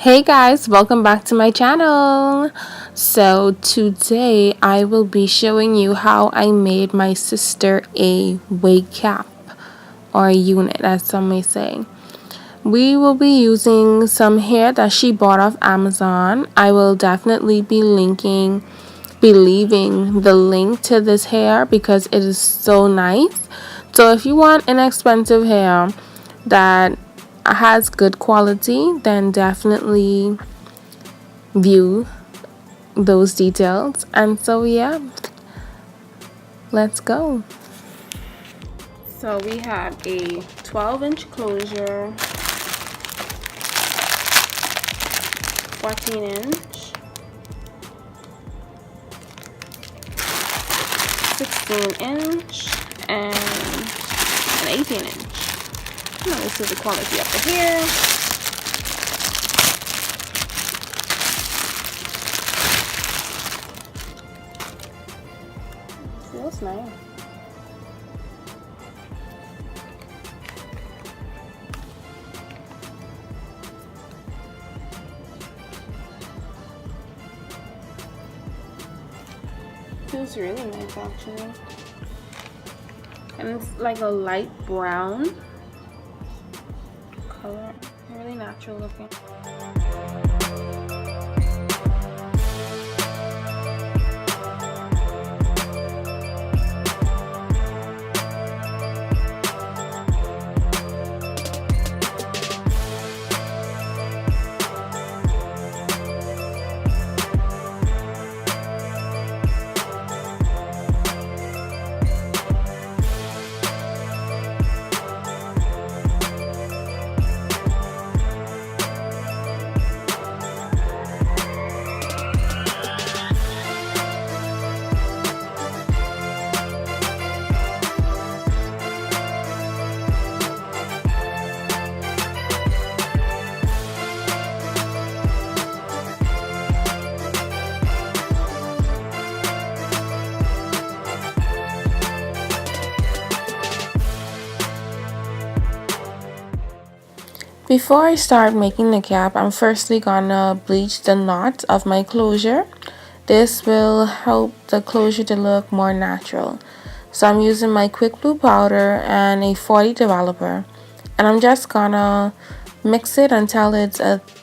Hey guys, welcome back to my channel. So today I will be showing you how I made my sister a wig cap or a unit, as some may say. We will be using some hair that she bought off Amazon. I will definitely be leaving the link to this hair because it is so nice. So if you want inexpensive hair that has good quality, then definitely view those details. And so yeah, let's go. So we have a 12-inch closure, 14-inch, 16-inch, and an 18-inch. Now this is the quality of the hair. Feels nice. Feels really nice actually. And it's like a light brown color. Really natural looking. Before I start making the cap, I'm firstly gonna bleach the knots of my closure. This will help the closure to look more natural. So I'm using my quick blue powder and a 40 developer, and I'm just gonna mix it until it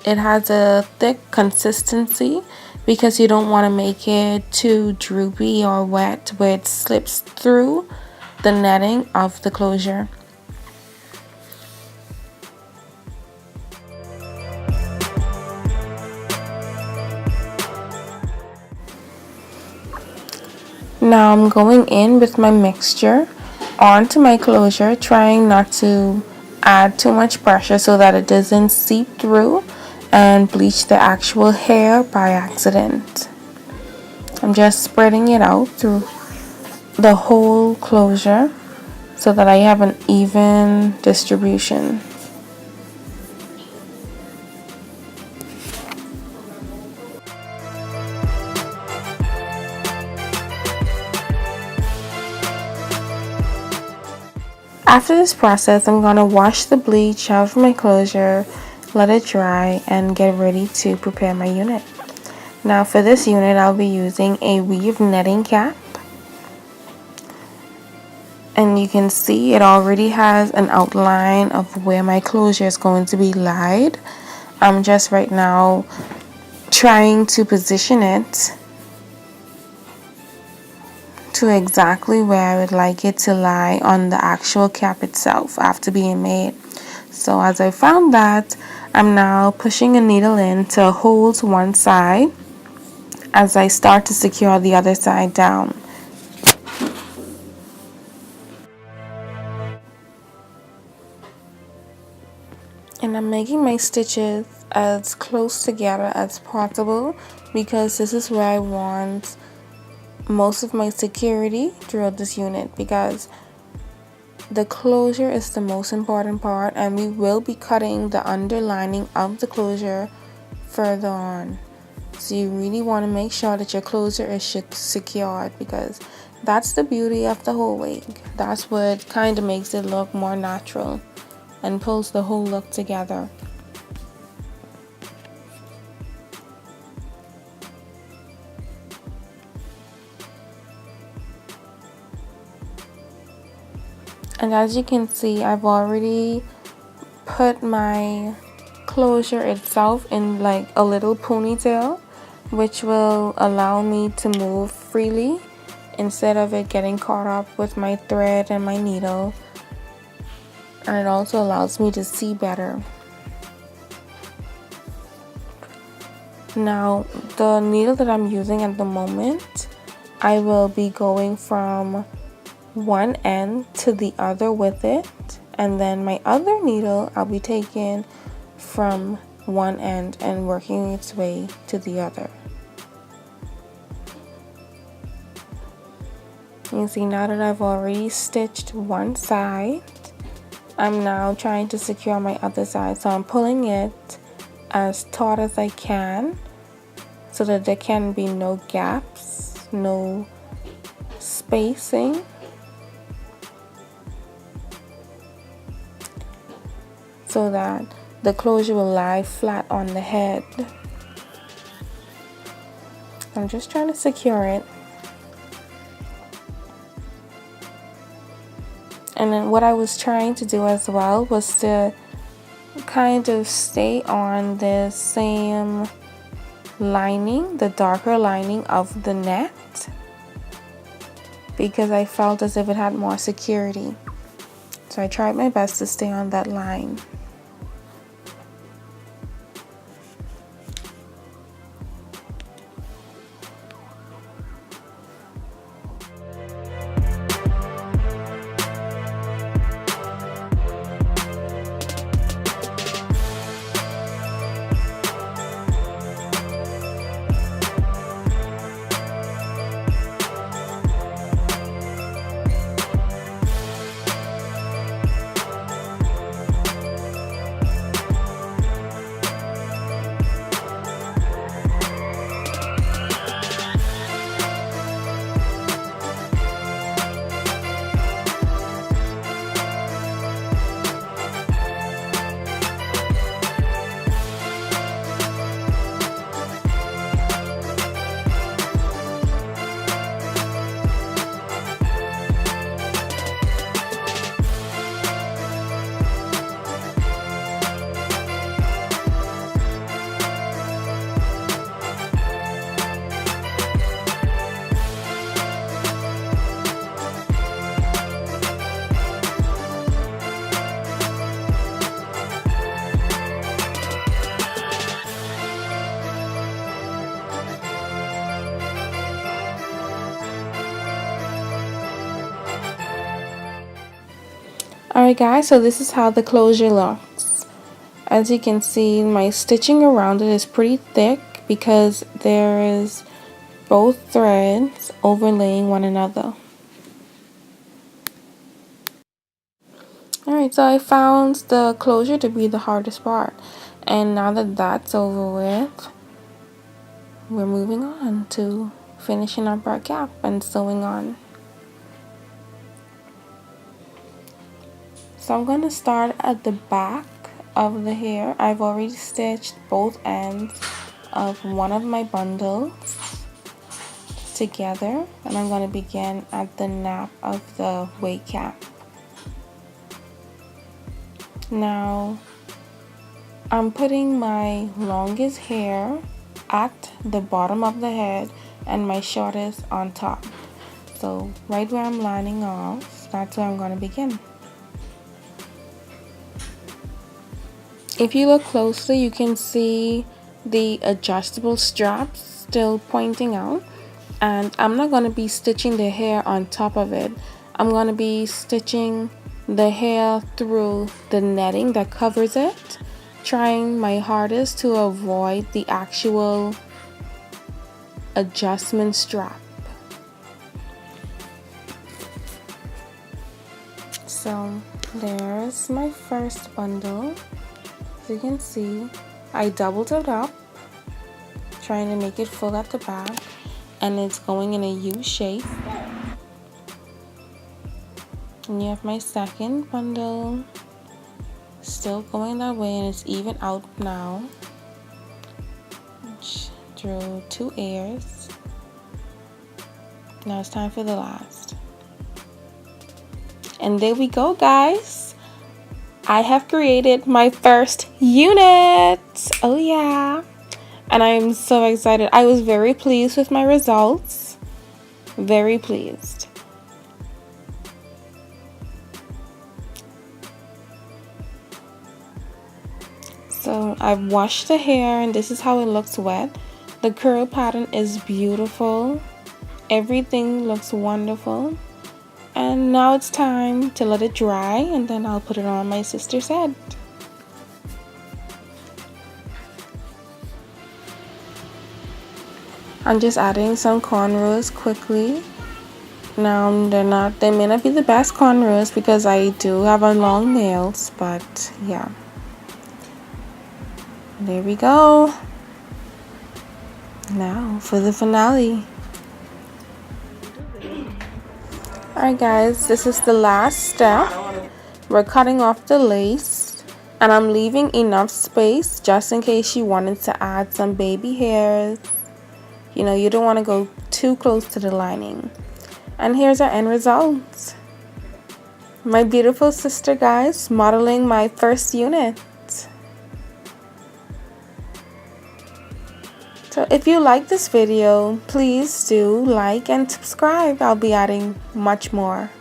has a thick consistency, because you don't want to make it too droopy or wet where it slips through the netting of the closure. Now I'm going in with my mixture onto my closure, trying not to add too much pressure so that it doesn't seep through and bleach the actual hair by accident. I'm just spreading it out through the whole closure so that I have an even distribution. After this process, I'm going to wash the bleach out of my closure, let it dry, and get ready to prepare my unit. Now for this unit, I'll be using a weave netting cap. And you can see it already has an outline of where my closure is going to be laid. I'm just right now trying to position it to exactly where I would like it to lie on the actual cap itself after being made. So as I found that, I'm now pushing a needle in to hold one side as I start to secure the other side down. And I'm making my stitches as close together as possible because this is where I want most of my security throughout this unit, because the closure is the most important part, and we will be cutting the underlining of the closure further on. So you really want to make sure that your closure is secured, because that's the beauty of the whole wig. That's what kind of makes it look more natural and pulls the whole look together. And as you can see, I've already put my closure itself in like a little ponytail, which will allow me to move freely instead of it getting caught up with my thread and my needle. And it also allows me to see better. Now, the needle that I'm using at the moment, I will be going from one end to the other with it, and then my other needle I'll be taking from one end and working its way to the other. You see, now that I've already stitched one side, I'm now trying to secure my other side. So I'm pulling it as taut as I can so that there can be no gaps, no spacing. So that the closure will lie flat on the head. I'm just trying to secure it. And then what I was trying to do as well was to kind of stay on the same lining, the darker lining of the net, because I felt as if it had more security. So I tried my best to stay on that line. Alright guys, so this is how the closure looks. As you can see, my stitching around it is pretty thick because there is both threads overlaying one another. Alright, so I found the closure to be the hardest part. And now that that's over with, we're moving on to finishing up our gap and sewing on. So I'm going to start at the back of the hair. I've already stitched both ends of one of my bundles together, and I'm going to begin at the nap of the wig cap. Now I'm putting my longest hair at the bottom of the head and my shortest on top. So right where I'm lining off, that's where I'm going to begin. If you look closely, you can see the adjustable straps still pointing out, and I'm not going to be stitching the hair on top of it. I'm going to be stitching the hair through the netting that covers it, trying my hardest to avoid the actual adjustment strap. So there's my first bundle. As you can see, I doubled it up, trying to make it full at the back, and it's going in a U shape. And you have my second bundle, still going that way, and it's even out now. Which drew 2 airs. Now it's time for the last. And there we go, guys. I have created my first unit. Oh yeah. And I'm so excited. I was very pleased with my results. Very pleased. So I've washed the hair and this is how it looks wet. The curl pattern is beautiful. Everything looks wonderful. And now it's time to let it dry and then I'll put it on my sister's head. I'm just adding some cornrows quickly. Now they may not be the best cornrows because I do have a long nails, but yeah. There we go. Now for the finale. Alright guys, this is the last step. We're cutting off the lace and I'm leaving enough space just in case you wanted to add some baby hairs. You know, you don't want to go too close to the lining. And here's our end result. My beautiful sister, guys, modeling my first unit. So if you like this video, please do like and subscribe. I'll be adding much more.